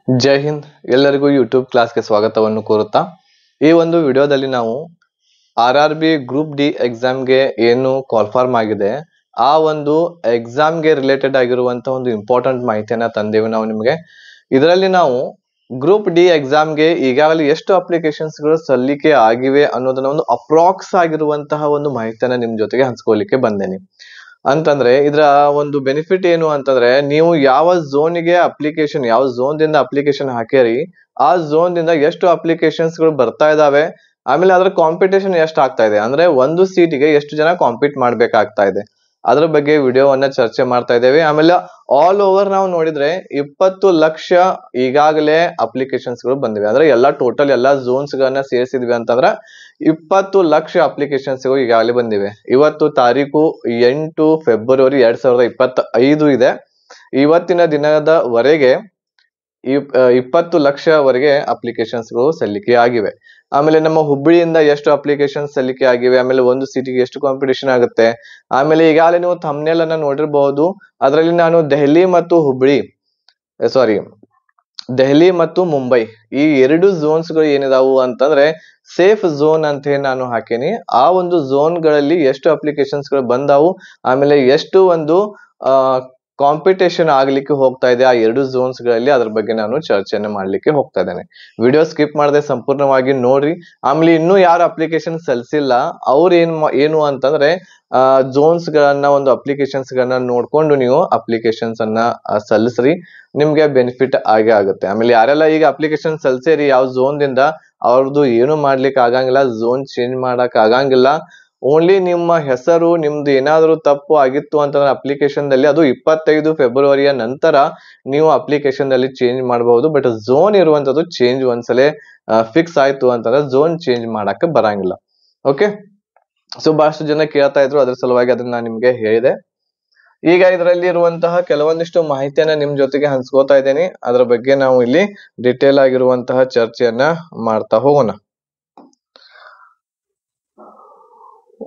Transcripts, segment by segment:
ಜೈ ಹಿಂದ್. ಎಲ್ಲರಿಗೂ ಯೂಟ್ಯೂಬ್ ಕ್ಲಾಸ್ಗೆ ಸ್ವಾಗತವನ್ನು ಕೋರುತ್ತಾ ಈ ಒಂದು ವಿಡಿಯೋದಲ್ಲಿ ನಾವು RRB ಗ್ರೂಪ್ ಡಿ ಎಕ್ಸಾಮ್ಗೆ ಏನು ಕಾಲ್ಫಾರ್ಮ್ ಆಗಿದೆ ಆ ಒಂದು ಎಕ್ಸಾಮ್ಗೆ ರಿಲೇಟೆಡ್ ಆಗಿರುವಂತಹ ಒಂದು ಇಂಪಾರ್ಟೆಂಟ್ ಮಾಹಿತಿಯನ್ನ ತಂದೇವೆ ನಾವು ನಿಮಗೆ. ಇದರಲ್ಲಿ ನಾವು ಗ್ರೂಪ್ ಡಿ ಎಕ್ಸಾಮ್ಗೆ ಈಗಾಗಲೇ ಎಷ್ಟು ಅಪ್ಲಿಕೇಶನ್ಸ್ಗಳು ಸಲ್ಲಿಕೆ ಆಗಿವೆ ಅನ್ನೋದನ್ನ ಒಂದು ಅಪ್ರಾಕ್ಸ್ ಆಗಿರುವಂತಹ ಒಂದು ಮಾಹಿತಿಯನ್ನ ನಿಮ್ ಜೊತೆಗೆ ಹಂಚ್ಕೊಳ್ಳಿಕ್ಕೆ ಬಂದೇನೆ. ಅಂತಂದ್ರೆ ಇದರ ಒಂದು ಬೆನಿಫಿಟ್ ಏನು ಅಂತಂದ್ರೆ, ನೀವು ಯಾವ ಝೋನಿಗೆ ಅಪ್ಲಿಕೇಶನ್, ಯಾವ ಝೋನ್ ದಿಂದ ಅಪ್ಲಿಕೇಶನ್ ಹಾಕಿರಿ ಆ ಝೋನ್ ದಿಂದ ಎಷ್ಟು ಅಪ್ಲಿಕೇಶನ್ಸ್ ಗಳು ಬರ್ತಾ ಇದಾವೆ, ಆಮೇಲೆ ಅದರ ಕಾಂಪಿಟೇಷನ್ ಎಷ್ಟು ಆಗ್ತಾ ಇದೆ, ಅಂದ್ರೆ ಒಂದು ಸೀಟಿಗೆ ಎಷ್ಟು ಜನ ಕಾಂಪೀಟ್ ಮಾಡ್ಬೇಕಾಗ್ತಾ ಇದೆ, ಅದ್ರ ಬಗ್ಗೆ ವಿಡಿಯೋವನ್ನ ಚರ್ಚೆ ಮಾಡ್ತಾ ಇದ್ದೇವೆ. ಆಮೇಲೆ ಆಲ್ ಓವರ್ ನಾವು ನೋಡಿದ್ರೆ 20 ಲಕ್ಷ ಈಗಾಗಲೇ ಅಪ್ಲಿಕೇಶನ್ಸ್ ಗಳು ಬಂದಿವೆ. ಅಂದ್ರೆ ಎಲ್ಲಾ ಟೋಟಲ್ ಎಲ್ಲಾ ಝೋನ್ಸ್ ಗಳನ್ನ ಸೇರಿಸಿದ್ವಿ ಅಂತಂದ್ರೆ 20 ಲಕ್ಷ ಅಪ್ಲಿಕೇಶನ್ಸ್ ಗಳು ಈಗಾಗಲೇ ಬಂದಿವೆ. ಇವತ್ತು ತಾರೀಕು 8 ಫೆಬ್ರವರಿ 2025 ಇದೆ. ಇವತ್ತಿನ ದಿನದವರೆಗೆ 20 ಲಕ್ಷವರೆಗೆ ಅಪ್ಲಿಕೇಶನ್ಸ್ ಗಳು ಸಲ್ಲಿಕೆ ಆಗಿವೆ. ಆಮೇಲೆ ನಮ್ಮ ಹುಬ್ಬಳ್ಳಿಯಿಂದ ಎಷ್ಟು ಅಪ್ಲಿಕೇಶನ್ ಸಲ್ಲಿಕೆ ಆಗಿವೆ, ಆಮೇಲೆ ಒಂದು ಸೀಟಿಗೆ ಎಷ್ಟು ಕಾಂಪಿಟೇಷನ್ ಆಗುತ್ತೆ, ಆಮೇಲೆ ಈಗಾಗಲೇ ನೀವು ಥಂಬ್ನೇಲ್ ಅನ್ನ ನೋಡಿರಬಹುದು. ಅದರಲ್ಲಿ ನಾನು ದೆಹಲಿ ಮತ್ತು ಮುಂಬೈ ಈ ಎರಡು ಝೋನ್ಸ್ ಗಳು ಏನಿದಾವು ಅಂತಂದ್ರೆ ಸೇಫ್ ಝೋನ್ ಅಂತ ಹೇಳಿ ನಾನು ಹಾಕೇನಿ. ಆ ಒಂದು ಝೋನ್ ಗಳಲ್ಲಿ ಎಷ್ಟು ಅಪ್ಲಿಕೇಶನ್ಸ್ ಗಳು ಬಂದಾವು, ಆಮೇಲೆ ಎಷ್ಟು ಒಂದು ಕಾಂಪಿಟೇಷನ್ ಆಗ್ಲಿಕ್ಕೆ ಹೋಗ್ತಾ ಇದೆ ಆ ಎರಡು ಝೋನ್ಸ್ ಗಳಲ್ಲಿ, ಅದ್ರ ಬಗ್ಗೆ ನಾನು ಚರ್ಚೆಯನ್ನು ಮಾಡ್ಲಿಕ್ಕೆ ಹೋಗ್ತಾ ಇದ್ದೇನೆ. ವಿಡಿಯೋ ಸ್ಕಿಪ್ ಮಾಡದೆ ಸಂಪೂರ್ಣವಾಗಿ ನೋಡ್ರಿ. ಆಮೇಲೆ ಇನ್ನೂ ಯಾರು ಅಪ್ಲಿಕೇಶನ್ ಸಲ್ಲಿಸಿಲ್ಲ ಅವ್ರು ಏನು ಅಂತಂದ್ರೆ ಝೋನ್ಸ್ ಗಳನ್ನ ಒಂದು ಅಪ್ಲಿಕೇಶನ್ಸ್ ಗಳನ್ನ ನೋಡ್ಕೊಂಡು ನೀವು ಅಪ್ಲಿಕೇಶನ್ಸ್ ಅನ್ನ ಸಲ್ಲಿಸ್ರಿ, ನಿಮ್ಗೆ ಬೆನಿಫಿಟ್ ಆಗೇ ಆಗುತ್ತೆ. ಆಮೇಲೆ ಯಾರೆಲ್ಲ ಈಗ ಅಪ್ಲಿಕೇಶನ್ ಸಲ್ಲಿಸಿರಿ ಯಾವ ಝೋನ್ ದಿಂದ, ಅವ್ರದ್ದು ಏನು ಮಾಡ್ಲಿಕ್ಕೆ ಆಗಂಗಿಲ್ಲ, ಝೋನ್ ಚೇಂಜ್ ಮಾಡಕ್ ಆಗಂಗಿಲ್ಲ. ಓನ್ಲಿ ನಿಮ್ಮ ಹೆಸರು ನಿಮ್ದು ಏನಾದ್ರು ತಪ್ಪು ಆಗಿತ್ತು ಅಂತಂದ್ರೆ ಅಪ್ಲಿಕೇಶನ್ ದಲ್ಲಿ ಅದು 25 ಫೆಬ್ರವರಿಯ ನಂತರ ನೀವು ಅಪ್ಲಿಕೇಶನ್ ದಲ್ಲಿ ಚೇಂಜ್ ಮಾಡಬಹುದು. ಬಟ್ ಝೋನ್ ಇರುವಂತದ್ದು ಚೇಂಜ್ ಒಂದ್ಸಲ ಫಿಕ್ಸ್ ಆಯ್ತು ಅಂತಂದ್ರೆ ಝೋನ್ ಚೇಂಜ್ ಮಾಡಕ್ಕೆ ಬರಂಗಿಲ್ಲ. ಓಕೆ, ಸೊ ಬಹಳಷ್ಟು ಜನ ಕೇಳ್ತಾ ಇದ್ರು, ಅದ್ರ ಸಲುವಾಗಿ ಅದನ್ನ ನಾನು ನಿಮ್ಗೆ ಹೇಳಿದೆ. ಈಗ ಇದರಲ್ಲಿ ಇರುವಂತಹ ಕೆಲವೊಂದಿಷ್ಟು ಮಾಹಿತಿಯನ್ನ ನಿಮ್ ಜೊತೆಗೆ ಹಂಚ್ಕೋತಾ ಇದ್ದೇನೆ. ಅದ್ರ ಬಗ್ಗೆ ನಾವು ಇಲ್ಲಿ ಡಿಟೇಲ್ ಆಗಿರುವಂತಹ ಚರ್ಚೆಯನ್ನ ಮಾಡ್ತಾ ಹೋಗೋಣ.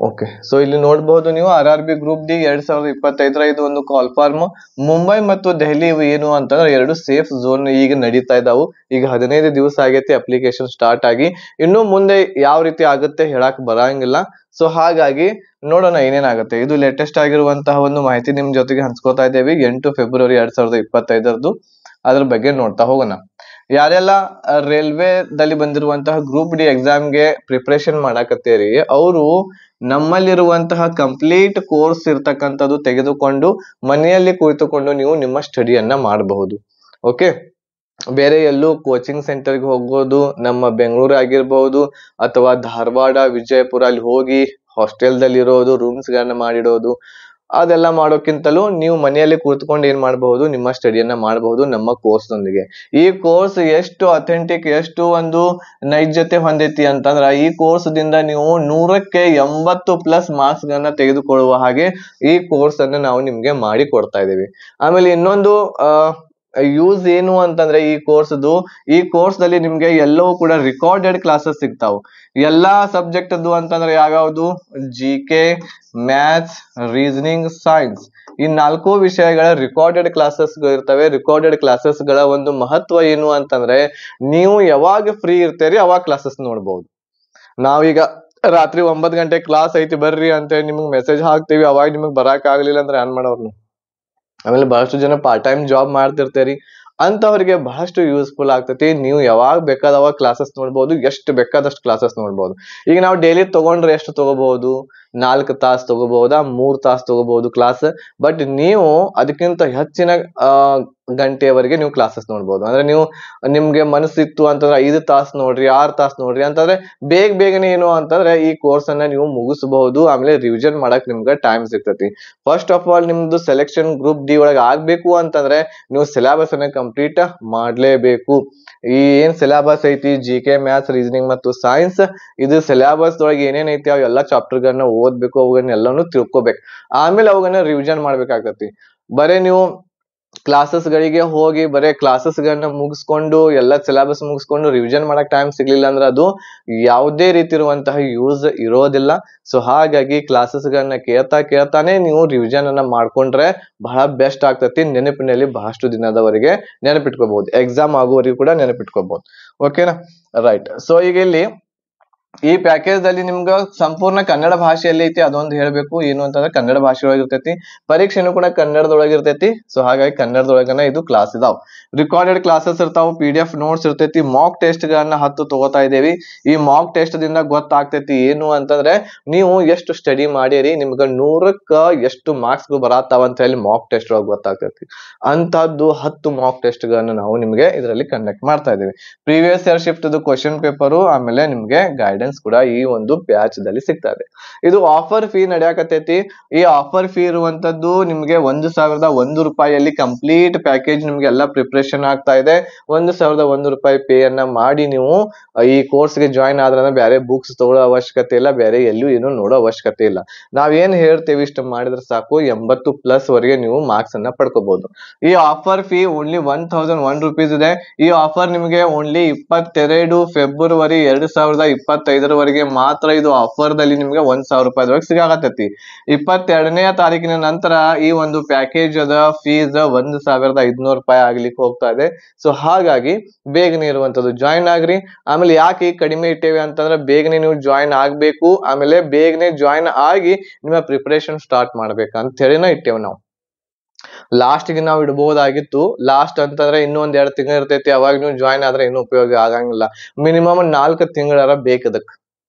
ಓಕೆ, ಸೊ ಇಲ್ಲಿ ನೋಡಬಹುದು ನೀವು RRB ಗ್ರೂಪ್ ಡಿ 2025 ಇದು ಒಂದು ಕಾಲ್ಫಾರ್ಮ್. ಮುಂಬೈ ಮತ್ತು ದೆಹಲಿ ಏನು ಅಂತಂದ್ರೆ ಎರಡು ಸೇಫ್ ಝೋನ್ ಈಗ ನಡೀತಾ ಇದಾವು. ಈಗ 15 ದಿವಸ ಆಗೈತಿ ಅಪ್ಲಿಕೇಶನ್ ಸ್ಟಾರ್ಟ್ ಆಗಿ, ಇನ್ನು ಮುಂದೆ ಯಾವ ರೀತಿ ಆಗುತ್ತೆ ಹೇಳಕ್ ಬರಂಗಿಲ್ಲ. ಸೊ ಹಾಗಾಗಿ ನೋಡೋಣ ಏನೇನಾಗುತ್ತೆ. ಇದು ಲೇಟೆಸ್ಟ್ ಆಗಿರುವಂತಹ ಒಂದು ಮಾಹಿತಿ ನಿಮ್ ಜೊತೆಗೆ ಹಂಚ್ಕೋತಾ ಇದ್ದೇವೆ 8 ಫೆಬ್ರವರಿ 2025. ಅದ್ರ ಬಗ್ಗೆ ನೋಡ್ತಾ ಹೋಗೋಣ. ಯಾರೆಲ್ಲ ರೈಲ್ವೆದಲ್ಲಿ ಬಂದಿರುವಂತಹ ಗ್ರೂಪ್ ಡಿ ಎಕ್ಸಾಮ್ಗೆ ಪ್ರಿಪರೇಷನ್ ಮಾಡಾಕತ್ತೀರಿ ಅವರು ನಮ್ಮಲ್ಲಿರುವಂತಹ ಕಂಪ್ಲೀಟ್ ಕೋರ್ಸ್ ಇರ್ತಕ್ಕಂಥದ್ದು ತೆಗೆದುಕೊಂಡು ಮನೆಯಲ್ಲಿ ಕುಳಿತುಕೊಂಡು ನೀವು ನಿಮ್ಮ ಸ್ಟಡಿಯನ್ನ ಮಾಡಬಹುದು. ಓಕೆ, ಬೇರೆ ಎಲ್ಲೂ ಕೋಚಿಂಗ್ ಸೆಂಟರ್ಗೆ ಹೋಗೋದು, ನಮ್ಮ ಬೆಂಗಳೂರು ಆಗಿರ್ಬಹುದು ಅಥವಾ ಧಾರವಾಡ, ವಿಜಯಪುರ ಅಲ್ಲಿ ಹೋಗಿ ಹಾಸ್ಟೆಲ್ದಲ್ಲಿ ಇರೋದು, ರೂಮ್ಸ್ ಗಳನ್ನ ಮಾಡಿಡೋದು, ಅದೆಲ್ಲ ಮಾಡೋಕ್ಕಿಂತಲೂ ನೀವು ಮನೆಯಲ್ಲಿ ಕೂತ್ಕೊಂಡು ಏನ್ ಮಾಡಬಹುದು, ನಿಮ್ಮ ಸ್ಟಡಿಯನ್ನ ಮಾಡಬಹುದು ನಮ್ಮ ಕೋರ್ಸ್ ನೊಂದಿಗೆ. ಈ ಕೋರ್ಸ್ ಎಷ್ಟು ಅಥೆಂಟಿಕ್, ಎಷ್ಟು ಒಂದು ನೈಜತೆ ಹೊಂದೈತಿ ಅಂತಂದ್ರ ಈ ಕೋರ್ಸ್ ದಿಂದ ನೀವು 100ಕ್ಕೆ 80+ ಮಾರ್ಕ್ಸ್ ಗಳನ್ನ ತೆಗೆದುಕೊಳ್ಳುವ ಹಾಗೆ ಈ ಕೋರ್ಸ್ ಅನ್ನ ನಾವು ನಿಮ್ಗೆ ಮಾಡಿ ಕೊಡ್ತಾ ಇದೀವಿ. ಆಮೇಲೆ ಇನ್ನೊಂದು ಯೂಸ್ ಏನು ಅಂತಂದ್ರೆ ಈ ಕೋರ್ಸ್ ದಲ್ಲಿ ನಿಮ್ಗೆ ಎಲ್ಲವೂ ಕೂಡ ರಿಕಾರ್ಡೆಡ್ ಕ್ಲಾಸಸ್ ಸಿಗ್ತಾವು. ಎಲ್ಲಾ ಸಬ್ಜೆಕ್ಟ್ ಅದು ಅಂತಂದ್ರೆ ಯಾವ್ಯಾವುದು, GK, ಮ್ಯಾಥ್ಸ್, ರೀಸನಿಂಗ್, ಸೈನ್ಸ್, ಈ 4 ವಿಷಯಗಳ ರಿಕಾರ್ಡೆಡ್ ಕ್ಲಾಸಸ್ ಇರ್ತವೆ. ರಿಕಾರ್ಡೆಡ್ ಕ್ಲಾಸಸ್ ಗಳ ಒಂದು ಮಹತ್ವ ಏನು ಅಂತಂದ್ರೆ ನೀವು ಯಾವಾಗ ಫ್ರೀ ಇರ್ತೀರಿ ಅವಾಗ ಕ್ಲಾಸಸ್ ನೋಡ್ಬಹುದು. ನಾವೀಗ ರಾತ್ರಿ 9 ಗಂಟೆ ಕ್ಲಾಸ್ ಐತಿ ಬರ್ರಿ ಅಂತ ನಿಮ್ಗೆ ಮೆಸೇಜ್ ಹಾಕ್ತಿವಿ, ಅವಾಗ ನಿಮಗ್ ಬರಾಕ್ ಆಗ್ಲಿಲ್ಲ ಅಂದ್ರೆ ಏನ್ ಮಾಡೋರು. ಆಮೇಲೆ ಬಹಳಷ್ಟು ಜನ ಪಾರ್ಟ್ ಟೈಮ್ ಜಾಬ್ ಮಾಡ್ತಿರ್ತೀರಿ, ಅಂತವರಿಗೆ ಬಹಳಷ್ಟು ಯೂಸ್ಫುಲ್ ಆಗ್ತೈತಿ. ನೀವು ಯಾವಾಗ ಬೇಕಾದವಾಗ ಕ್ಲಾಸಸ್ ನೋಡ್ಬೋದು, ಎಷ್ಟು ಬೇಕಾದಷ್ಟು ಕ್ಲಾಸಸ್ ನೋಡ್ಬೋದು. ಈಗ ನಾವು ಡೈಲಿ ತಗೊಂಡ್ರೆ ಎಷ್ಟು ತಗೋಬಹುದು, 4 ತಾಸು ತಗೋಬಹುದಾ, 3 ತಾಸು ತಗೋಬಹುದು ಕ್ಲಾಸ್. ಬಟ್ ನೀವು ಅದಕ್ಕಿಂತ ಹೆಚ್ಚಿನ ಗಂಟೆಯವರೆಗೆ ನೀವು ಕ್ಲಾಸಸ್ ನೋಡ್ಬೋದು. ಅಂದ್ರೆ ನಿಮ್ಗೆ ಮನಸ್ಸಿತ್ತು ಅಂತಂದ್ರೆ 5 ತಾಸು ನೋಡ್ರಿ, 6 ತಾಸು ನೋಡ್ರಿ ಅಂತಂದ್ರೆ ಬೇಗನೆ ಏನು ಅಂತಂದ್ರೆ ಈ ಕೋರ್ಸ್ ಅನ್ನ ನೀವು ಮುಗಿಸಬಹುದು. ಆಮೇಲೆ ರಿವಿಷನ್ ಮಾಡಕ್ ನಿಮ್ಗೆ ಟೈಮ್ ಸಿಗ್ತೈತಿ. ಫಸ್ಟ್ ಆಫ್ ಆಲ್ ನಿಮ್ದು ಸೆಲೆಕ್ಷನ್ ಗ್ರೂಪ್ ಡಿ ಒಳಗೆ ಆಗ್ಬೇಕು ಅಂತಂದ್ರೆ ನೀವು ಸಿಲೆಬಸ್ ಅನ್ನ ಕಂಪ್ಲೀಟ್ ಮಾಡ್ಲೇಬೇಕು. ಈ ಏನ್ ಸಿಲೆಬಸ್ ಐತಿ GK, ಮ್ಯಾಥ್ಸ್, ರೀಸನಿಂಗ್ ಮತ್ತು ಸೈನ್ಸ್, ಇದು ಸಿಲೆಬಸ್ ಒಳಗೆ ಏನೇನ್ ಐತಿ ಅವ್ ಎಲ್ಲಾ ಚಾಪ್ಟರ್ ಗಳನ್ನ ಓದ್ಬೇಕು, ಅವುಗಳನ್ನ ಎಲ್ಲಾನು ತಿಳ್ಕೊಬೇಕು. ಆಮೇಲೆ ಅವುಗಳನ್ನ ರಿವಿಷನ್ ಮಾಡ್ಬೇಕಾಗ್ತತಿ. ಬರೇ ನೀವು ಕ್ಲಾಸಸ್ ಗಳಿಗೆ ಹೋಗಿ ಬರೇ ಕ್ಲಾಸಸ್ ಗಳನ್ನ ಮುಗಿಸ್ಕೊಂಡು ಎಲ್ಲ ಸಿಲೆಬಸ್ ಮುಗಿಸ್ಕೊಂಡು ರಿವಿಷನ್ ಮಾಡಕ್ ಟೈಮ್ ಸಿಗ್ಲಿಲ್ಲ ಅಂದ್ರೆ ಅದು ಯಾವುದೇ ರೀತಿ ಇರುವಂತಹ ಯೂಸ್ ಇರೋದಿಲ್ಲ. ಸೊ ಹಾಗಾಗಿ ಕ್ಲಾಸಸ್ ಗಳನ್ನ ಕೇಳ್ತಾನೆ ನೀವು ರಿವಿಷನ್ ಅನ್ನ ಮಾಡ್ಕೊಂಡ್ರೆ ಬಹಳ ಬೆಸ್ಟ್ ಆಗ್ತತಿ. ನೆನಪಿನಲ್ಲಿ ಬಹಳಷ್ಟು ದಿನದವರೆಗೆ ನೆನಪಿಟ್ಕೋಬಹುದು, ಎಕ್ಸಾಮ್ ಆಗುವವರೆಗೂ ಕೂಡ ನೆನಪಿಟ್ಕೋಬಹುದು. ಓಕೆನಾ, ರೈಟ್. ಸೊ ಈಗ ಇಲ್ಲಿ ಈ ಪ್ಯಾಕೇಜ್ ದಲ್ಲಿ ನಿಮ್ಗ ಸಂಪೂರ್ಣ ಕನ್ನಡ ಭಾಷೆಯಲ್ಲಿ ಐತಿ, ಅದೊಂದು ಹೇಳ್ಬೇಕು. ಏನು ಅಂತಂದ್ರೆ ಕನ್ನಡ ಭಾಷೆ ಒಳಗೆ ಇರ್ತೈತಿ, ಪರೀಕ್ಷೆನೂ ಕೂಡ ಕನ್ನಡದೊಳಗೆ ಇರ್ತೈತಿ. ಸೊ ಹಾಗಾಗಿ ಕನ್ನಡದೊಳಗನ ಇದು ಕ್ಲಾಸ್ ಇದಾವ್. ರಿಕಾರ್ಡೆಡ್ ಕ್ಲಾಸಸ್ ಇರ್ತಾವ, PDF ನೋಟ್ಸ್ ಇರ್ತೈತಿ, ಮಾಕ್ ಟೆಸ್ಟ್ ಗಳನ್ನ 10 ತಗೋತಾ ಇದೇವಿ. ಈ ಮಾಕ್ ಟೆಸ್ಟ್ ದಿಂದ ಗೊತ್ತಾಗ್ತೈತಿ ಏನು ಅಂತಂದ್ರೆ ನೀವು ಎಷ್ಟು ಸ್ಟಡಿ ಮಾಡಿರಿ, ನಿಮ್ಗ 100ಕ್ಕ ಎಷ್ಟು ಮಾರ್ಕ್ಸ್ ಬರತ್ತಾವ ಅಂತ ಹೇಳಿ ಮಾಕ್ ಟೆಸ್ಟ್ ಒಳಗೆ ಗೊತ್ತಾಗ್ತೈತಿ. ಅಂತದ್ದು 10 ಮಾಕ್ ಟೆಸ್ಟ್ ಗಳನ್ನ ನಾವು ನಿಮ್ಗೆ ಇದರಲ್ಲಿ ಕಂಡಕ್ಟ್ ಮಾಡ್ತಾ ಇದೇವಿ. Previous year shift question paper, ಆಮೇಲೆ ನಿಮ್ಗೆ ಗೈಡೆನ್ಸ್ ಕೂಡ ಈ ಒಂದು ಬ್ಯಾಚ್ ದಲ್ಲಿ ಸಿಗ್ತಾ ಇದೆ. ಇದು ಆಫರ್ ಫೀ ನಡೆಯಕತ್ತೈತಿ. ಈ ಆಫರ್ ಫೀ ಇರುವಂತದ್ದು ನಿಮ್ಗೆ 1,001 ರೂಪಾಯಿಯಲ್ಲಿ ಕಂಪ್ಲೀಟ್ ಪ್ಯಾಕೇಜ್ ನಿಮ್ಗೆ ಎಲ್ಲ ಪ್ರಿಪರೇಷನ್ ಆಗ್ತಾ ಇದೆ. 1,001 ರೂಪಾಯಿ ಪೇ ಅನ್ನ ಮಾಡಿ ನೀವು ಈ ಕೋರ್ಸ್ ಗೆ ಜಾಯಿನ್ ಆದ್ರೆ ಬೇರೆ ಬುಕ್ಸ್ ತಗೊಳ್ಳೋ ಅವಶ್ಯಕತೆ ಇಲ್ಲ, ಬೇರೆ ಎಲ್ಲೂ ಏನು ನೋಡೋ ಅವಶ್ಯಕತೆ ಇಲ್ಲ. ನಾವೇನ್ ಹೇಳ್ತೇವೆ ಇಷ್ಟು ಮಾಡಿದ್ರೆ ಸಾಕು, 80+ ವರೆಗೆ ನೀವು ಮಾರ್ಕ್ಸ್ ಅನ್ನ ಪಡ್ಕೋಬಹುದು. ಈ ಆಫರ್ ಫೀ ಓನ್ಲಿ 1,001 ರೂಪೀಸ್ ಇದೆ. ಈ ಆಫರ್ ನಿಮಗೆ ಓನ್ಲಿ 22 ಫೆಬ್ರವರಿ 2025 ವರೆಗೆ ಮಾತ್ರ ಇದು ಆಫರ್ ದಲ್ಲಿ ನಿಮ್ಗೆ 1,000 ರೂಪಾಯಿದೊಳಗೆ ಸಿಗಾಕತ್ತೈತಿ. 22ನೇ ತಾರೀಕಿನ ನಂತರ ಈ ಒಂದು ಪ್ಯಾಕೇಜ್ ಅದ ಫೀಸ್ 1,500 ರೂಪಾಯಿ ಆಗ್ಲಿಕ್ಕೆ ಹೋಗ್ತಾ ಇದೆ. ಸೊ ಹಾಗಾಗಿ ಬೇಗನೆ ಇರುವಂತದ್ದು ಜಾಯಿನ್ ಆಗ್ರಿ. ಆಮೇಲೆ ಯಾಕೆ ಕಡಿಮೆ ಇಟ್ಟೇವೆ ಅಂತಂದ್ರೆ ಬೇಗನೆ ನೀವು ಜಾಯಿನ್ ಆಗ್ಬೇಕು, ಆಮೇಲೆ ಬೇಗನೆ ಜಾಯಿನ್ ಆಗಿ ನಿಮ್ಮ ಪ್ರಿಪರೇಷನ್ ಸ್ಟಾರ್ಟ್ ಮಾಡ್ಬೇಕಂತ ಹೇಳಿನ ಇಟ್ಟೇವೆ ನಾವು. ಲಾಸ್ಟ್ ಗೆ ನಾವು ಇಡಬಹುದಾಗಿತ್ತು, ಲಾಸ್ಟ್ ಅಂತಂದ್ರೆ ಇನ್ನೊಂದ್ 2 ತಿಂಗಳು ಇರ್ತೈತಿ, ಅವಾಗ ನೀವು ಜಾಯಿನ್ ಆದ್ರೆ ಇನ್ನೂ ಉಪಯೋಗ ಆಗಂಗಿಲ್ಲ. ಮಿನಿಮಮ್ 4 ತಿಂಗಳಾರ ಬೇಕದಕ್.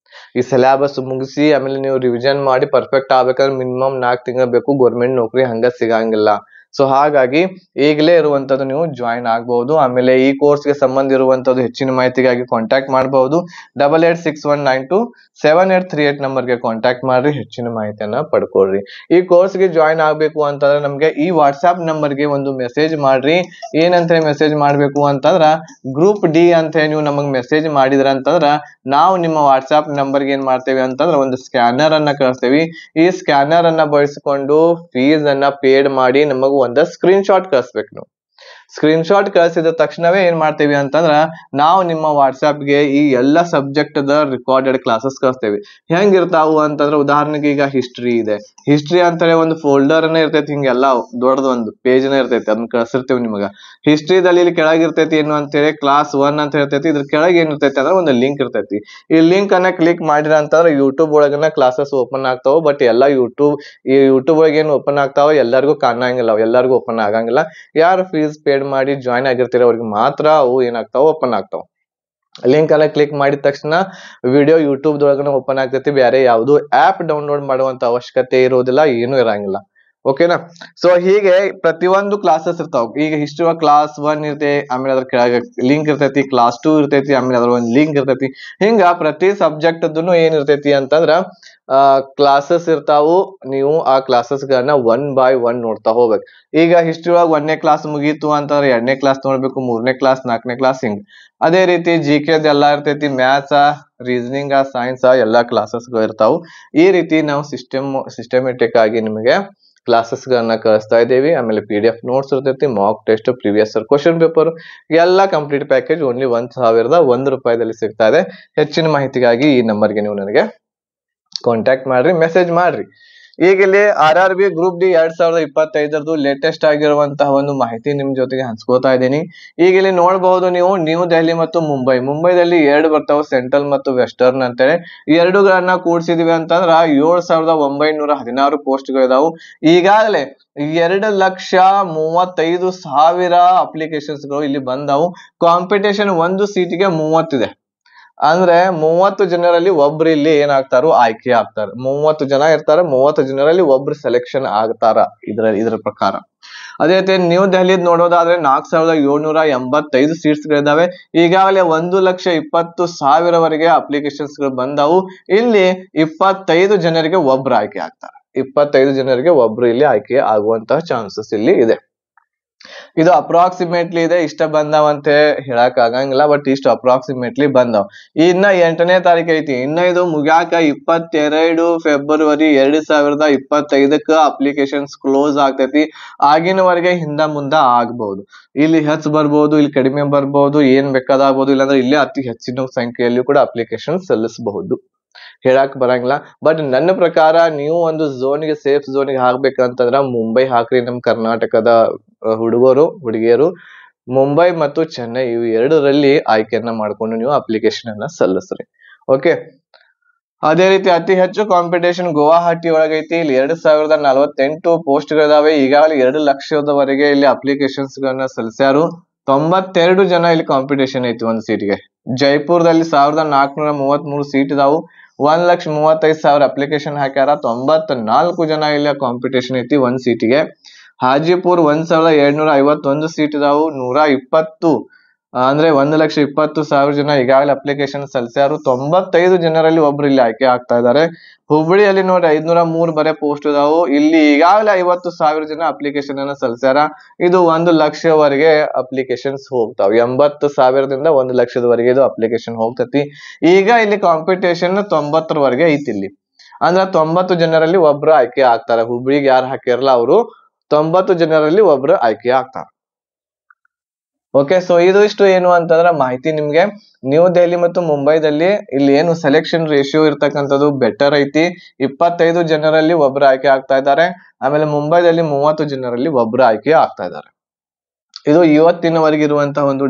ಈ ಸಿಲೆಬಸ್ ಮುಗಿಸಿ ಆಮೇಲೆ ನೀವು ರಿವಿಷನ್ ಮಾಡಿ ಪರ್ಫೆಕ್ಟ್ ಆಗ್ಬೇಕಂದ್ರೆ ಮಿನಿಮಮ್ 4 ತಿಂಗಳು ಬೇಕು. ಗೌರ್ಮೆಂಟ್ ನೌಕರಿ ಹಂಗ ಸಿಗಂಗಿಲ್ಲ. ಸೊ ಹಾಗಾಗಿ ಈಗಲೇ ಇರುವಂತದ್ದು ನೀವು ಜಾಯಿನ್ ಆಗಬಹುದು. ಆಮೇಲೆ ಈ ಕೋರ್ಸ್ ಗೆ ಸಂಬಂಧ ಇರುವಂತದ್ದು ಹೆಚ್ಚಿನ ಮಾಹಿತಿಗಾಗಿ ಕಾಂಟ್ಯಾಕ್ಟ್ ಮಾಡಬಹುದು. 8861927838 ನಂಬರ್ಗೆ ಕಾಂಟ್ಯಾಕ್ಟ್ ಮಾಡ್ರಿ, ಹೆಚ್ಚಿನ ಮಾಹಿತಿಯನ್ನ ಪಡ್ಕೊಳ್ರಿ. ಈ ಕೋರ್ಸ್ ಗೆ ಜಾಯಿನ್ ಆಗ್ಬೇಕು ಅಂತಂದ್ರೆ ನಮ್ಗೆ ಈ ವಾಟ್ಸ್ಆಪ್ ನಂಬರ್ಗೆ ಒಂದು ಮೆಸೇಜ್ ಮಾಡ್ರಿ. ಏನಂತ ಮೆಸೇಜ್ ಮಾಡ್ಬೇಕು ಅಂತಂದ್ರ ಗ್ರೂಪ್ ಡಿ ಅಂತ ನೀವು ನಮಗ್ ಮೆಸೇಜ್ ಮಾಡಿದ್ರ ಅಂತಂದ್ರ ನಾವು ನಿಮ್ಮ ವಾಟ್ಸ್ಆಪ್ ನಂಬರ್ಗೆ ಏನ್ ಮಾಡ್ತೇವೆ ಅಂತಂದ್ರೆ ಒಂದು ಸ್ಕ್ಯಾನರ್ ಅನ್ನ ಕಳಿಸ್ತೇವೆ. ಈ ಸ್ಕ್ಯಾನರ್ ಅನ್ನ ಬಳಸಿಕೊಂಡು ಫೀಸ್ ಅನ್ನ ಪೇಡ್ ಮಾಡಿ ನಮಗ್ ಒಂದು ಸ್ಕ್ರೀನ್ ಶಾಟ್ ಕಳಿಸ್ಬೇಕು. ನೀವು ಸ್ಕ್ರೀನ್ ಶಾಟ್ ಕಳಿಸಿದ ತಕ್ಷಣವೇ ಏನ್ ಮಾಡ್ತೇವೆ ಅಂತಂದ್ರ ನಾವು ನಿಮ್ಮ ವಾಟ್ಸ್ಆಪ್ಗೆ ಈ ಎಲ್ಲ ಸಬ್ಜೆಕ್ಟ್ ದ ರಿಕಾರ್ಡೆಡ್ ಕ್ಲಾಸಸ್ ಕಳಿಸ್ತೇವೆ. ಹೆಂಗಿರ್ತಾವು ಅಂತಂದ್ರೆ ಉದಾಹರಣೆಗೆ ಈಗ ಹಿಸ್ಟ್ರಿ ಇದೆ, ಹಿಸ್ಟ್ರಿ ಅಂತೇಳಿ ಒಂದು ಫೋಲ್ಡರ್ ಅನ್ನ ಇರ್ತೈತಿ, ಹಿಂಗೆಲ್ಲ ದೊಡ್ಡದ ಒಂದು ಪೇಜ್ ನ ಇರ್ತೈತಿ, ಅದನ್ನ ಕಳ್ಸಿರ್ತೇವೆ ನಿಮಗ. ಹಿಸ್ಟ್ರಿದಲ್ಲಿ ಇಲ್ಲಿ ಕೆಳಗಿರ್ತೈತಿ ಏನು ಅಂತೇಳಿ ಕ್ಲಾಸ್ 1 ಅಂತ ಇರ್ತೈತಿ. ಇದ್ರ ಕೆಳಗೆ ಏನಿರ್ತೈತಿ ಅಂದ್ರೆ ಒಂದು ಲಿಂಕ್ ಇರ್ತೈತಿ. ಈ ಲಿಂಕ್ ಅನ್ನ ಕ್ಲಿಕ್ ಮಾಡಿರ ಅಂತಂದ್ರೆ ಯೂಟ್ಯೂಬ್ ಒಳಗನ ಕ್ಲಾಸಸ್ ಓಪನ್ ಆಗ್ತಾವ. ಬಟ್ ಎಲ್ಲ ಯೂಟ್ಯೂಬ್ ಒಳಗೆ ಏನು ಓಪನ್ ಆಗ್ತಾವ ಎಲ್ಲರಿಗೂ ಕಾಣಂಗಿಲ್ಲ, ಎಲ್ಲರಿಗೂ ಓಪನ್ ಆಗಂಗಿಲ್ಲ. ಯಾರು ಫೀಸ್ ಪೇಡ್ ಮಾಡಿ ಜಾಯಿನ್ ಆಗಿರ್ತೀರ ಅವ್ರಿಗೆ ಮಾತ್ರ ಅವು ಏನಾಗ್ತಾವ, ಓಪನ್ ಆಗ್ತಾವ. ಲಿಂಕ್ ಅನ್ನ ಕ್ಲಿಕ್ ಮಾಡಿದ ತಕ್ಷಣ ವಿಡಿಯೋ ಯೂಟ್ಯೂಬ್ ದೊಳಗನ ಓಪನ್ ಆಗ್ತೈತಿ. ಬೇರೆ ಯಾವುದು ಆಪ್ ಡೌನ್ಲೋಡ್ ಮಾಡುವಂತ ಅವಶ್ಯಕತೆ ಇರೋದಿಲ್ಲ, ಏನು ಇರಂಗಿಲ್ಲ. ಓಕೆನಾ. ಸೊ ಹೀಗೆ ಪ್ರತಿಯೊಂದು ಕ್ಲಾಸಸ್ ಇರ್ತಾವ. ಈಗ ಹಿಸ್ಟ್ರಿ ಕ್ಲಾಸ್ 1 ಇರ್ತೈತಿ, ಆಮೇಲೆ ಅದ್ರ ಕೆಳಗೆ ಲಿಂಕ್ ಇರ್ತೈತಿ. ಕ್ಲಾಸ್ 2 ಇರ್ತೈತಿ, ಆಮೇಲೆ ಅದ್ರ ಒಂದು ಲಿಂಕ್ ಇರ್ತೈತಿ. ಹಿಂಗ ಪ್ರತಿ ಸಬ್ಜೆಕ್ಟ್ ಅನ್ನು ಏನಿರ್ತೈತಿ ಅಂತಂದ್ರ ಕ್ಲಾಸಸ್ ಇರ್ತಾವು. ನೀವು ಆ ಕ್ಲಾಸಸ್ ಗಳನ್ನ 1 by 1 ನೋಡ್ತಾ ಹೋಗ್ಬೇಕು. ಈಗ ಹಿಸ್ಟ್ರಿ ಒಳಗೆ 1ನೇ ಕ್ಲಾಸ್ ಮುಗೀತು ಅಂತಂದ್ರೆ 2ನೇ ಕ್ಲಾಸ್ ನೋಡ್ಬೇಕು, 3ನೇ ಕ್ಲಾಸ್, 4ನೇ ಕ್ಲಾಸ್, ಹಿಂಗ್. ಅದೇ ರೀತಿ GK ಎಲ್ಲ ಇರ್ತೈತಿ, ಮ್ಯಾಥ್ಸ್, ರೀಸನಿಂಗ್, ಸೈನ್ಸ್ ಎಲ್ಲಾ ಕ್ಲಾಸಸ್ ಗಳು ಇರ್ತಾವು. ಈ ರೀತಿ ನಾವು ಸಿಸ್ಟಮೆಟಿಕ್ ಆಗಿ ನಿಮಗೆ ಕ್ಲಾಸಸ್ ಗಳನ್ನ ಕಳಿಸ್ತಾ ಇದ್ದೇವೆ. ಆಮೇಲೆ PDF ನೋಟ್ಸ್ ಇರ್ತೈತಿ, mock test, previous year question paper ಎಲ್ಲ ಕಂಪ್ಲೀಟ್ ಪ್ಯಾಕೇಜ್ ಓನ್ಲಿ 1,001 ರೂಪಾಯಿದಲ್ಲಿ ಸಿಗ್ತಾ ಇದೆ. ಹೆಚ್ಚಿನ ಮಾಹಿತಿಗಾಗಿ ಈ ನಂಬರ್ಗೆ ನೀವು ನನಗೆ ಕಾಂಟ್ಯಾಕ್ಟ್ ಮಾಡ್ರಿ, ಮೆಸೇಜ್ ಮಾಡ್ರಿ. ಈಗ ಇಲ್ಲಿ RRB ಗ್ರೂಪ್ ಡಿ 2025 ಲೇಟೆಸ್ಟ್ ಆಗಿರುವಂತಹ ಒಂದು ಮಾಹಿತಿ ನಿಮ್ ಜೊತೆಗೆ ಹಂಚ್ಕೋತಾ ಇದ್ದೀನಿ. ಈಗ ಇಲ್ಲಿ ನೋಡಬಹುದು ನೀವು ನ್ಯೂ ದೆಹಲಿ ಮತ್ತು ಮುಂಬೈದಲ್ಲಿ 2 ಬರ್ತಾವ, ಸೆಂಟ್ರಲ್ ಮತ್ತು ವೆಸ್ಟರ್ನ್ ಅಂತೇಳಿ. ಈ ಎರಡುಗಳನ್ನ ಕೂಡಿಸಿದ್ವಿ ಅಂತಂದ್ರ 7,916 ಪೋಸ್ಟ್ ಗಳು ಇದಾವು. ಈಗಾಗಲೇ 2,35,000 ಅಪ್ಲಿಕೇಶನ್ಸ್ ಗಳು ಇಲ್ಲಿ ಬಂದಾವು. ಕಾಂಪಿಟೇಷನ್ ಒಂದು ಸೀಟಿಗೆ 30 ಇದೆ. ಅಂದ್ರೆ 30 ಜನರಲ್ಲಿ ಒಬ್ರು ಇಲ್ಲಿ ಏನಾಗ್ತಾರೋ ಆಯ್ಕೆ ಆಗ್ತಾರೆ. 30 ಜನ ಇರ್ತಾರೆ, 30 ಜನರಲ್ಲಿ ಒಬ್ರು ಸೆಲೆಕ್ಷನ್ ಆಗ್ತಾರ ಇದ್ರ ಪ್ರಕಾರ. ಅದೇ ರೀತಿ ನ್ಯೂ ದೆಹಲಿ ನೋಡೋದಾದ್ರೆ 4,785 ಸೀಟ್ಸ್ ಗಳಿದಾವೆ. ಈಗಾಗಲೇ 1,20,000 ವರೆಗೆ ಅಪ್ಲಿಕೇಶನ್ಸ್ ಗಳು ಬಂದಾವು. ಇಲ್ಲಿ 25 ಜನರಿಗೆ ಒಬ್ರು ಆಯ್ಕೆ ಆಗ್ತಾರೆ. 25 ಜನರಿಗೆ ಒಬ್ರು ಇಲ್ಲಿ ಆಯ್ಕೆ ಆಗುವಂತಹ ಚಾನ್ಸಸ್ ಇಲ್ಲಿ ಇದೆ. ಇದು ಅಪ್ರಾಕ್ಸಿಮೇಟ್ಲಿ ಇದೆ, ಇಷ್ಟ ಬಂದಾವಂತೆ ಹೇಳಕ್ ಆಗಂಗಿಲ್ಲ, ಬಟ್ ಇಷ್ಟು ಅಪ್ರಾಕ್ಸಿಮೇಟ್ಲಿ ಬಂದಾವ್. ಇನ್ನ 8ನೇ ತಾರೀಕು ಐತಿ, ಇನ್ನ ಇದು ಮುಗ್ಯಾಕ 22 ಫೆಬ್ರವರಿ 2025ಕ್ಕ ಅಪ್ಲಿಕೇಶನ್ಸ್ ಕ್ಲೋಸ್ ಆಗ್ತೈತಿ. ಆಗಿನವರೆಗೆ ಹಿಂದ ಮುಂದ ಆಗ್ಬಹುದು, ಇಲ್ಲಿ ಹೆಚ್ಚು ಬರ್ಬೋದು, ಇಲ್ಲಿ ಕಡಿಮೆ ಬರ್ಬೋದು, ಏನ್ ಬೇಕಾದಾಗ್ಬೋದು, ಇಲ್ಲಾಂದ್ರೆ ಇಲ್ಲೇ ಅತಿ ಹೆಚ್ಚಿನ ಸಂಖ್ಯೆಯಲ್ಲಿ ಕೂಡ ಅಪ್ಲಿಕೇಶನ್ ಸಲ್ಲಿಸಬಹುದು, ಹೇಳಕ್ ಬರಂಗಿಲ್ಲ. ಬಟ್ ನನ್ನ ಪ್ರಕಾರ ನೀವು ಒಂದು ಝೋನ್ಗೆ, ಸೇಫ್ ಝೋನ್ಗೆ ಹಾಕ್ಬೇಕಂತಂದ್ರ ಮುಂಬೈ ಹಾಕ್ರಿ. ನಮ್ ಕರ್ನಾಟಕದ ಹುಡುಗಿಯರು ಮುಂಬೈ ಮತ್ತು ಚೆನ್ನೈ ಇವು ಎರಡರಲ್ಲಿ ಆಯ್ಕೆಯನ್ನ ಮಾಡ್ಕೊಂಡು ನೀವು ಅಪ್ಲಿಕೇಶನ್ ಅನ್ನ ಸಲ್ಲಿಸ್ರಿ. ಓಕೆ, ಅದೇ ರೀತಿ ಅತಿ ಹೆಚ್ಚು ಕಾಂಪಿಟೇಷನ್ ಗುವಾಹಟಿ ಒಳಗೈತಿ. ಇಲ್ಲಿ 2048 ಪೋಸ್ಟ್ ಗಳಿದಾವೆ. ಈಗಾಗಲೇ 2 ಲಕ್ಷದವರೆಗೆ ಇಲ್ಲಿ ಅಪ್ಲಿಕೇಶನ್ಸ್ ಗಳನ್ನ ಸಲ್ಲಿಸ್ಯಾರು. 92 ಜನ ಇಲ್ಲಿ ಕಾಂಪಿಟೇಷನ್ ಐತಿ ಒಂದ್ ಸೀಟ್ಗೆ. ಜೈಪುರದಲ್ಲಿ 1433 ಸೀಟ್ ಇದಾವು. 1,35,000 ಅಪ್ಲಿಕೇಶನ್ ಹಾಕ್ಯಾರ. 94 ಜನ ಇಲ್ಲಿ ಕಾಂಪಿಟೇಷನ್ ಐತಿ ಒಂದ್ ಸೀಟಿಗೆ. ಹಾಜಿಪುರ್ 1,251 ಸೀಟ್ ಇದಾವು. 120 ಅಂದ್ರೆ 1,20,000 ಜನ ಈಗಾಗಲೇ ಅಪ್ಲಿಕೇಶನ್ ಸಲ್ಲಿಸ್ಯಾರು. 95 ಜನರಲ್ಲಿ ಒಬ್ರು ಇಲ್ಲಿ ಆಯ್ಕೆ ಆಗ್ತಾ ಇದ್ದಾರೆ. ಹುಬ್ಬಳ್ಳಿಯಲ್ಲಿ ನೋಡಿ 503 ಬರೇ ಪೋಸ್ಟ್ ಇದಾವು. ಇಲ್ಲಿ ಈಗಾಗಲೇ 50,000 ಜನ ಅಪ್ಲಿಕೇಶನ್ ಅನ್ನ ಸಲ್ಲಿಸ್ಯಾರ. ಇದು 1 ಲಕ್ಷವರೆಗೆ ಅಪ್ಲಿಕೇಶನ್ಸ್ ಹೋಗ್ತಾವ. 80,000ದಿಂದ 1 ಲಕ್ಷದವರೆಗೆ ಇದು ಅಪ್ಲಿಕೇಶನ್ ಹೋಗ್ತತಿ. ಈಗ ಇಲ್ಲಿ ಕಾಂಪಿಟೇಷನ್ 90ರವರೆಗೆ ಐತಿ. ಇಲ್ಲಿ ಅಂದ್ರೆ 90 ಜನರಲ್ಲಿ ಒಬ್ರು ಆಯ್ಕೆ ಆಗ್ತಾರ. ಹುಬ್ಬಳ್ಳಿಗೆ ಯಾರು ಹಾಕಿರಲ್ಲ ಅವರು 90 ಜನರಲ್ಲಿ ಒಬ್ರು ಆಯ್ಕೆ ಆಗ್ತಾರ. ಓಕೆ, ಸೊ ಇದು ಇಷ್ಟು ಏನು ಅಂತಂದ್ರೆ ಮಾಹಿತಿ ನಿಮ್ಗೆ. ನ್ಯೂ ದೆಹಲಿ ಮತ್ತು ಮುಂಬೈದಲ್ಲಿ ಇಲ್ಲಿ ಏನು ಸೆಲೆಕ್ಷನ್ ರೇಷಿಯೋ ಇರ್ತಕ್ಕಂಥದ್ದು ಬೆಟರ್ ಐತಿ. 25 ಜನರಲ್ಲಿ ಒಬ್ರು ಆಯ್ಕೆ ಆಗ್ತಾ ಇದ್ದಾರೆ. ಆಮೇಲೆ ಮುಂಬೈದಲ್ಲಿ 30 ಜನರಲ್ಲಿ ಒಬ್ರು ಆಯ್ಕೆ ಆಗ್ತಾ ಇದ್ದಾರೆ. ಇದು ಇವತ್ತಿನವರೆಗೆ ಇರುವಂತಹ ಒಂದು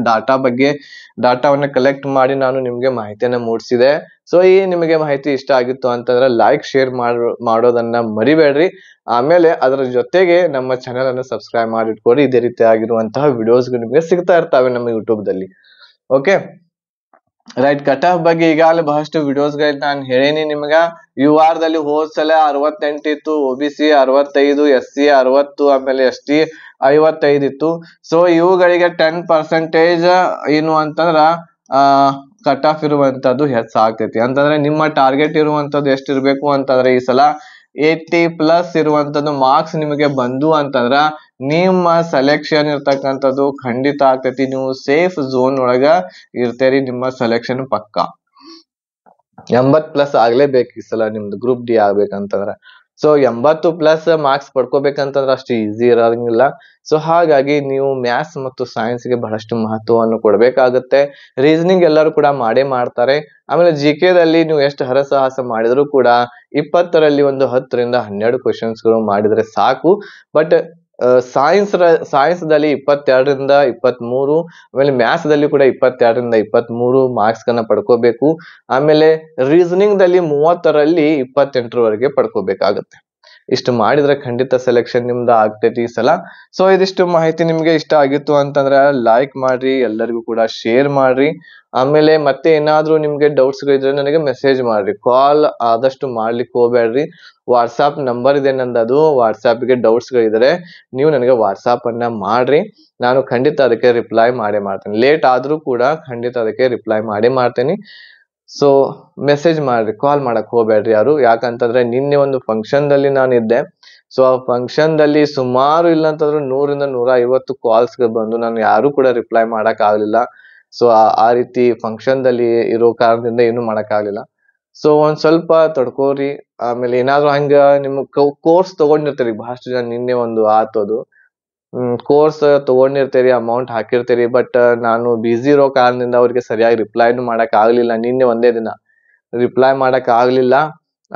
ಡಾಟಾವನ್ನ ಕಲೆಕ್ಟ್ ಮಾಡಿ ನಾನು ನಿಮ್ಗೆ ಮಾಹಿತಿಯನ್ನ ಮೂಡಿಸಿದೆ. ಸೊ ಈ ನಿಮಗೆ ಮಾಹಿತಿ ಇಷ್ಟ ಆಗಿತ್ತು ಅಂತಂದ್ರೆ ಲೈಕ್ ಶೇರ್ ಮಾಡೋದನ್ನ ಮರಿಬೇಡ್ರಿ. ಆಮೇಲೆ ಅದರ ಜೊತೆಗೆ ನಮ್ಮ ಚಾನೆಲ್ ಅನ್ನು ಸಬ್ಸ್ಕ್ರೈಬ್ ಮಾಡಿಟ್ಕೊಡಿ. ಇದೇ ರೀತಿ ಆಗಿರುವಂತಹ ವಿಡಿಯೋಸ್ ನಿಮ್ಗೆ ಸಿಗ್ತಾ ಇರ್ತಾವೆ ನಮ್ಮ ಯೂಟ್ಯೂಬ್ ದಲ್ಲಿ. ಓಕೆ ರೈಟ್, ಕಟ್ ಆಫ್ ಬಗ್ಗೆ ಈಗಾಗಲೇ ಬಹಳಷ್ಟು ವಿಡಿಯೋಸ್ ಗಳನ್ನ ನಾನು ಹೇಳೇನಿ ನಿಮ್ಗ. ಯು ಆರ್ ದಲ್ಲಿ ಹೋದ್ ಸಲ 68 ಇತ್ತು, OBC 65, SC 60, ಆಮೇಲೆ ST 55 ಇತ್ತು. ಸೊ ಇವುಗಳಿಗೆ 10% ಏನು ಅಂತಂದ್ರ ಕಟ್ ಆಫ್ ಇರುವಂತದ್ದು ಹೆಚ್ಚಾಗ್ತೈತಿ. ಅಂತಂದ್ರೆ ನಿಮ್ಮ ಟಾರ್ಗೆಟ್ ಇರುವಂತದ್ದು ಎಷ್ಟಿರ್ಬೇಕು ಅಂತಂದ್ರೆ ಈ ಸಲ 80+ ಇರುವಂತದ್ದು ಮಾರ್ಕ್ಸ್ ನಿಮಗೆ ಬಂದು ಅಂತಂದ್ರ ನಿಮ್ಮ ಸೆಲೆಕ್ಷನ್ ಇರ್ತಕ್ಕಂಥದ್ದು ಖಂಡಿತ ಆಗ್ತೈತಿ. ನೀವು ಸೇಫ್ ಝೋನ್ ಒಳಗ ಇರ್ತೀರಿ, ನಿಮ್ಮ ಸೆಲೆಕ್ಷನ್ ಪಕ್ಕ 80+ ಆಗ್ಲೇಬೇಕು ಈ ಸಲ ನಿಮ್ದು ಗ್ರೂಪ್ ಡಿ ಆಗ್ಬೇಕಂತಂದ್ರ. ಸೊ 80+ ಮಾರ್ಕ್ಸ್ ಪಡ್ಕೋಬೇಕಂತಂದ್ರೆ ಅಷ್ಟು ಈಸಿ ಇರೋಂಗಿಲ್ಲ. ಸೊ ಹಾಗಾಗಿ ನೀವು ಮ್ಯಾಥ್ಸ್ ಮತ್ತು ಸೈನ್ಸ್ಗೆ ಬಹಳಷ್ಟು ಮಹತ್ವವನ್ನು ಕೊಡ್ಬೇಕಾಗತ್ತೆ. ರೀಸನಿಂಗ್ ಎಲ್ಲರೂ ಕೂಡ ಮಾಡ್ತಾರೆ. ಆಮೇಲೆ GK ದಲ್ಲಿ ನೀವು ಎಷ್ಟು ಹರಸಾಹಸ ಮಾಡಿದ್ರು ಕೂಡ 20ರಲ್ಲಿ ಒಂದು 10ರಿಂದ 12 ಕ್ವಶನ್ಸ್ಗಳು ಮಾಡಿದ್ರೆ ಸಾಕು. ಬಟ್ ಸೈನ್ಸ್ ದಲ್ಲಿ 22ರಿಂದ 23, ಆಮೇಲೆ ಮ್ಯಾಥ್ಸ್ ದಲ್ಲಿ ಕೂಡ 22ರಿಂದ 23 ಮಾರ್ಕ್ಸ್ ಗಳನ್ನ ಪಡ್ಕೋಬೇಕು. ಆಮೇಲೆ ರೀಸನಿಂಗ್ ದಲ್ಲಿ 30ರಲ್ಲಿ 28ರವರೆಗೆ ಪಡ್ಕೋಬೇಕಾಗತ್ತೆ. ಇಷ್ಟು ಮಾಡಿದ್ರೆ ಖಂಡಿತ ಸೆಲೆಕ್ಷನ್ ನಿಮ್ದು ಆಗ್ತೈತಿ ಈ ಸಲ. ಸೊ ಇದಿಷ್ಟು ಮಾಹಿತಿ ನಿಮ್ಗೆ ಇಷ್ಟ ಆಗಿತ್ತು ಅಂತಂದ್ರೆ ಲೈಕ್ ಮಾಡ್ರಿ, ಎಲ್ಲರಿಗೂ ಕೂಡ ಶೇರ್ ಮಾಡ್ರಿ. ಆಮೇಲೆ ಮತ್ತೆ ಏನಾದ್ರೂ ನಿಮ್ಗೆ ಡೌಟ್ಸ್ ಗಳಿದ್ರೆ ನನಗೆ ಮೆಸೇಜ್ ಮಾಡ್ರಿ, ಕಾಲ್ ಆದಷ್ಟು ಮಾಡ್ಲಿಕ್ಕೆ ಹೋಗ್ಬೇಡ್ರಿ. ವಾಟ್ಸಾಪ್ ನಂಬರ್ ಇದೆ ನಂದದು, ವಾಟ್ಸಾಪ್ಗೆ ಡೌಟ್ಸ್ ಗಳಿದ್ರೆ ನೀವು ನನಗೆ ವಾಟ್ಸಾಪ್ ಅನ್ನ ಮಾಡ್ರಿ. ನಾನು ಖಂಡಿತ ಅದಕ್ಕೆ ರಿಪ್ಲೈ ಮಾಡ್ತೇನೆ. ಲೇಟ್ ಆದ್ರೂ ಕೂಡ ಖಂಡಿತ ಅದಕ್ಕೆ ರಿಪ್ಲೈ ಮಾಡ್ತೇನೆ. ಸೊ ಮೆಸೇಜ್ ಮಾಡ್ರಿ, ಕಾಲ್ ಮಾಡಕ್ ಹೋಗ್ಬೇಡ್ರಿ ಯಾರು. ಯಾಕಂತಂದ್ರೆ ನಿನ್ನೆ ಒಂದು ಫಂಕ್ಷನ್ ದಲ್ಲಿ ನಾನು ಇದ್ದೆ. ಸೊ ಆ ಫಂಕ್ಷನ್ ದಲ್ಲಿ ಸುಮಾರು ಇಲ್ಲ ಅಂತಂದ್ರೆ 100ರಿಂದ 150 ಕಾಲ್ಸ್ ಬಂದು ನಾನು ಯಾರು ಕೂಡ ರಿಪ್ಲೈ ಮಾಡಕ್ ಆಗ್ಲಿಲ್ಲ. ಸೊ ಆ ರೀತಿ ಫಂಕ್ಷನ್ ದಲ್ಲಿ ಇರೋ ಕಾರಣದಿಂದ ಏನು ಮಾಡಕ್ ಆಗ್ಲಿಲ್ಲ. ಸೊ ಒಂದ್ ಸ್ವಲ್ಪ ತಡ್ಕೋರಿ. ಆಮೇಲೆ ಏನಾದ್ರು ಹಂಗ ನಿಮ್ ಕೋರ್ಸ್ ತಗೊಂಡಿರ್ತೀರಿ ಬಹಳಷ್ಟು ಜನ. ನಿನ್ನೆ ಒಂದು ಆತದು ಕೋರ್ಸ್ ತಗೊಂಡಿರ್ತೀರಿ, ಅಮೌಂಟ್ ಹಾಕಿರ್ತೀರಿ, ಬಟ್ ನಾನು ಬಿಸಿ ಇರೋ ಕಾರಣದಿಂದ ಅವ್ರಿಗೆ ಸರಿಯಾಗಿ ರಿಪ್ಲೈನು ಮಾಡಕ್ ಆಗ್ಲಿಲ್ಲ. ನಿನ್ನೆ ಒಂದೇ ದಿನ ರಿಪ್ಲೈ ಮಾಡಕ್ ಆಗ್ಲಿಲ್ಲ.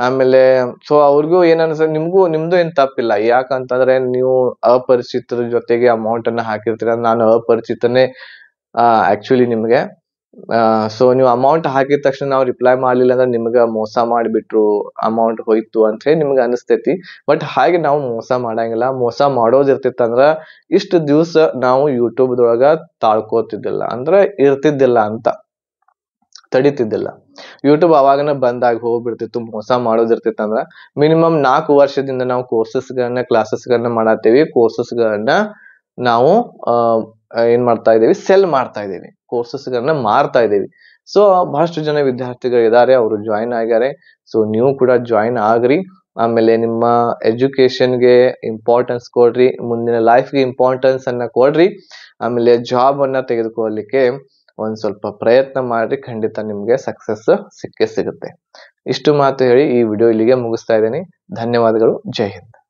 ಆಮೇಲೆ ಸೊ ಅವ್ರಿಗೂ ಏನ್ ನಿಮ್ದು ಏನ್ ತಪ್ಪಿಲ್ಲ. ಯಾಕಂತಂದ್ರೆ ನೀವು ಅಪರಿಚಿತರ ಜೊತೆಗೆ ಅಮೌಂಟ್ ಅನ್ನ ಹಾಕಿರ್ತೀರ. ನಾನು ಅಪರಿಚಿತನೇ ಆಕ್ಚುಲಿ ನಿಮ್ಗೆ. ಸೊ ನೀವು ಅಮೌಂಟ್ ಹಾಕಿದ ತಕ್ಷಣ ನಾವು ರಿಪ್ಲೈ ಮಾಡ್ಲಿಲ್ಲ ಅಂದ್ರೆ ನಿಮ್ಗ ಮೋಸ ಮಾಡಿಬಿಟ್ರು, ಅಮೌಂಟ್ ಹೋಯ್ತು ಅಂತ ಹೇಳಿ ನಿಮ್ಗೆ ಅನಿಸ್ತೈತಿ. ಬಟ್ ಹಾಗೆ ನಾವು ಮೋಸ ಮಾಡಂಗಿಲ್ಲ. ಮೋಸ ಮಾಡೋದಿರ್ತಿತ್ತಂದ್ರ ಇಷ್ಟು ದಿವ್ಸ ನಾವು ಯೂಟ್ಯೂಬ್ದೊಳಗ ತಾಳ್ಕೋತಿದ್ದಿಲ್ಲ, ಅಂದ್ರೆ ಇರ್ತಿದ್ದಿಲ್ಲ ಅಂತ, ತಡಿತಿದ್ದಿಲ್ಲ. ಯೂಟ್ಯೂಬ್ ಅವಾಗನ ಬಂದಾಗ ಹೋಗ್ಬಿಡ್ತಿತ್ತು. ಮೋಸ ಮಾಡೋದಿರ್ತಿತ್ತಂದ್ರ ಮಿನಿಮಮ್ 4 ವರ್ಷದಿಂದ ನಾವು ಕ್ಲಾಸಸ್ಗಳನ್ನ ಮಾಡತ್ತೀವಿ. ಕೋರ್ಸಸ್ಗಳನ್ನ ನಾವು ಏನ್ ಮಾಡ್ತಾ ಇದೀವಿ, ಸೆಲ್ ಮಾಡ್ತಾ ಇದೀವಿ, ಕೋರ್ಸಸ್ಗಳನ್ನ ಮಾರ್ತಾ ಇದೀವಿ. ಸೊ ಬಹಳಷ್ಟು ಜನ ವಿದ್ಯಾರ್ಥಿಗಳು ಇದಾರೆ, ಅವರು ಜಾಯಿನ್ ಆಗ್ಯಾರೆ. ಸೊ ನೀವು ಕೂಡ ಜಾಯಿನ್ ಆಗ್ರಿ. ಆಮೇಲೆ ನಿಮ್ಮ ಎಜುಕೇಶನ್ಗೆ ಇಂಪಾರ್ಟೆನ್ಸ್ ಕೊಡ್ರಿ, ಮುಂದಿನ ಲೈಫ್ಗೆ ಇಂಪಾರ್ಟೆನ್ಸ್ ಅನ್ನ ಕೊಡ್ರಿ. ಆಮೇಲೆ ಜಾಬ್ ಅನ್ನ ತೆಗೆದುಕೊಳ್ಳಲಿಕ್ಕೆ ಒಂದ್ ಸ್ವಲ್ಪ ಪ್ರಯತ್ನ ಮಾಡ್ರಿ, ಖಂಡಿತ ನಿಮ್ಗೆ ಸಕ್ಸಸ್ ಸಿಕ್ಕೇ ಸಿಗುತ್ತೆ. ಇಷ್ಟು ಮಾತು ಹೇಳಿ ಈ ವಿಡಿಯೋ ಇಲ್ಲಿಗೆ ಮುಗಿಸ್ತಾ ಇದ್ದೀನಿ. ಧನ್ಯವಾದಗಳು. ಜೈ ಹಿಂದ್.